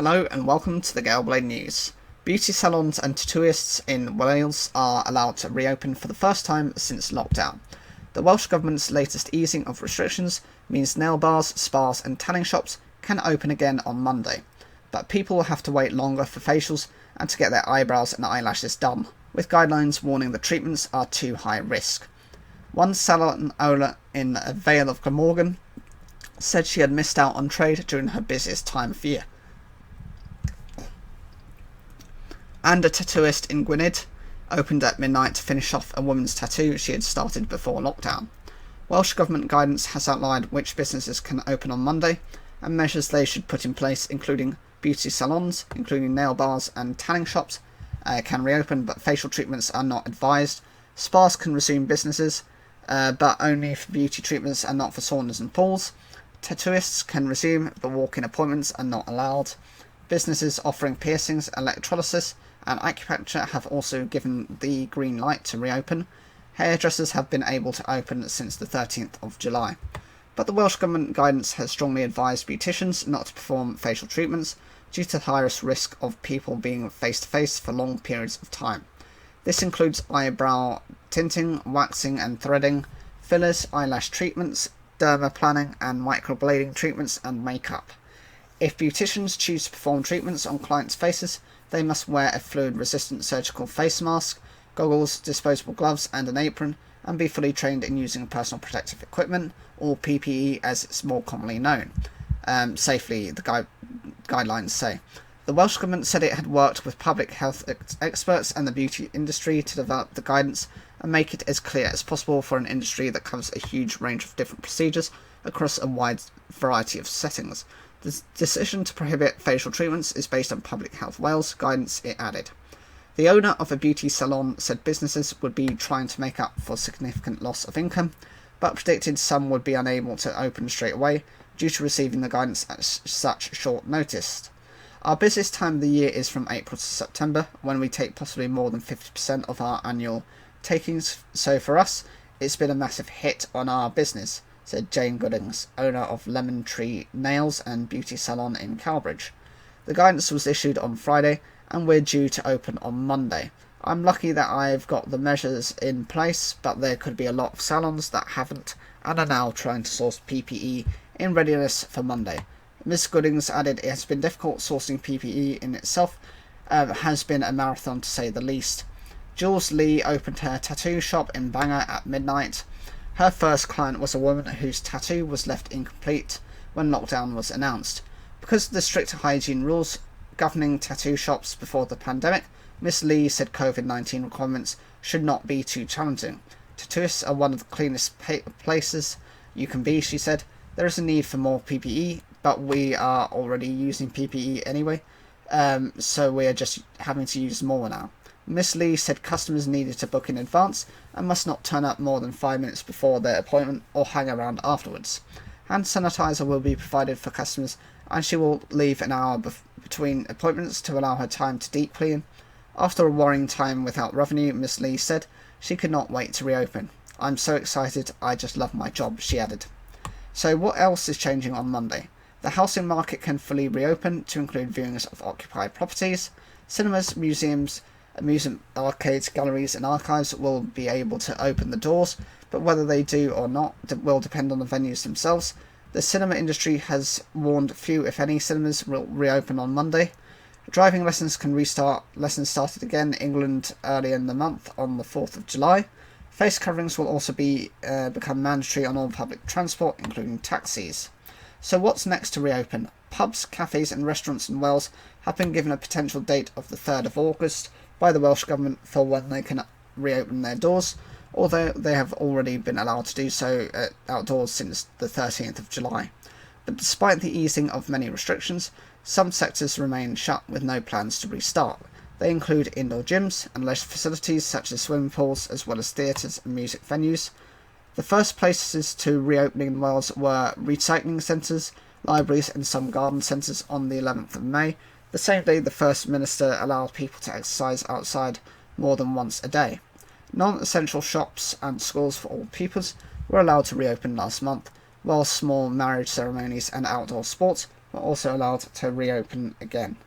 Hello and welcome to the Galeblade News. Beauty salons and tatooists in Wales are allowed to reopen for the first time since lockdown. The Welsh Government's latest easing of restrictions means nail bars, spas and tanning shops can open again on Monday, but people will have to wait longer for facials and to get their eyebrows and eyelashes done, with guidelines warning the treatments are too high risk. One salon owner in Vale of Glamorgan said she had missed out on trade during her busiest time of year. And a tattooist in Gwynedd opened at midnight to finish off a woman's tattoo she had started before lockdown. Welsh Government guidance has outlined which businesses can open on Monday and measures they should put in place, including beauty salons, including nail bars and tanning shops, can reopen, but facial treatments are not advised. Spas can resume businesses, but only for beauty treatments and not for saunas and pools. Tattooists can resume, but walk-in appointments are not allowed. Businesses offering piercings, electrolysis and acupuncture have also given the green light to reopen. Hairdressers have been able to open since the 13th of July. But the Welsh Government guidance has strongly advised beauticians not to perform facial treatments due to the highest risk of people being face-to-face for long periods of time. This includes eyebrow tinting, waxing and threading, fillers, eyelash treatments, dermaplaning and microblading treatments and makeup. If beauticians choose to perform treatments on clients' faces, they must wear a fluid-resistant surgical face mask, goggles, disposable gloves and an apron, and be fully trained in using personal protective equipment, or PPE as it's more commonly known. Safely, the guidelines say. The Welsh Government said it had worked with public health experts and the beauty industry to develop the guidance and make it as clear as possible for an industry that covers a huge range of different procedures across a wide variety of settings. The decision to prohibit facial treatments is based on Public Health Wales guidance, it added. The owner of a beauty salon said businesses would be trying to make up for significant loss of income, but predicted some would be unable to open straight away due to receiving the guidance at such short notice. Our busiest time of the year is from April to September, when we take possibly more than 50% of our annual takings, so for us, it's been a massive hit on our business, said Jane Goodings, owner of Lemon Tree Nails and Beauty Salon in Cowbridge. The guidance was issued on Friday, and we're due to open on Monday. I'm lucky that I've got the measures in place, but there could be a lot of salons that haven't and are now trying to source PPE in readiness for Monday. Ms. Goodings added it has been difficult sourcing PPE in itself, has been a marathon to say the least. Jules Lee opened her tattoo shop in Bangor at midnight. Her first client was a woman whose tattoo was left incomplete when lockdown was announced. Because of the strict hygiene rules governing tattoo shops before the pandemic, Miss Lee said COVID-19 requirements should not be too challenging. Tattooists are one of the cleanest places you can be, she said. There is a need for more PPE, but we are already using PPE anyway, so we are just having to use more now. Miss Lee said customers needed to book in advance and must not turn up more than 5 minutes before their appointment or hang around afterwards. Hand sanitizer will be provided for customers, and she will leave an hour between appointments to allow her time to deep clean. After a worrying time without revenue, Miss Lee said she could not wait to reopen. I'm so excited, I just love my job, she added. So what else is changing on Monday? The housing market can fully reopen to include viewings of occupied properties. Cinemas, museums, amusement arcades, galleries and archives will be able to open the doors, but whether they do or not will depend on the venues themselves. The cinema industry has warned few, if any, cinemas will reopen on Monday. Driving lessons can restart. Lessons started again in England early in the month on the 4th of July. Face coverings will also become mandatory on all public transport, including taxis. So what's next to reopen? Pubs, cafes and restaurants in Wales have been given a potential date of the 3rd of August by the Welsh Government for when they can reopen their doors, although they have already been allowed to do so outdoors since the 13th of July. But despite the easing of many restrictions, some sectors remain shut with no plans to restart. They include indoor gyms and leisure facilities such as swimming pools, as well as theatres and music venues. The first places to reopening in Wales were recycling centres, libraries and some garden centres on the 11th of May, the same day the First Minister allowed people to exercise outside more than once a day. Non-essential shops and schools for all pupils were allowed to reopen last month, while small marriage ceremonies and outdoor sports were also allowed to reopen again.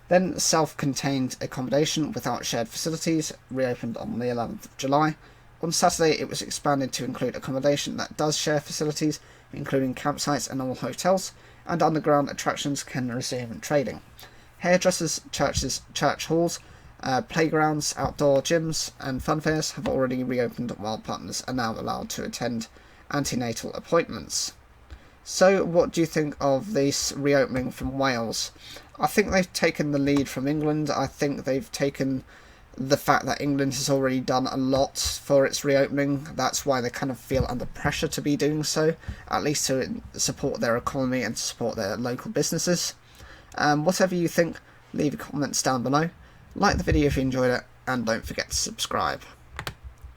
Then self-contained accommodation without shared facilities reopened on the 11th of July. On Saturday, it was expanded to include accommodation that does share facilities, including campsites and all hotels, and underground attractions can resume trading. Hairdressers, churches, church halls, playgrounds, outdoor gyms, and fun fairs have already reopened, while partners are now allowed to attend antenatal appointments. So, what do you think of this reopening from Wales? I think they've taken the lead from England. I think they've taken the fact that England has already done a lot for its reopening. That's why they kind of feel under pressure to be doing so, at least to support their economy and to support their local businesses. Whatever you think, leave your comments down below. Like the video if you enjoyed it, and don't forget to subscribe.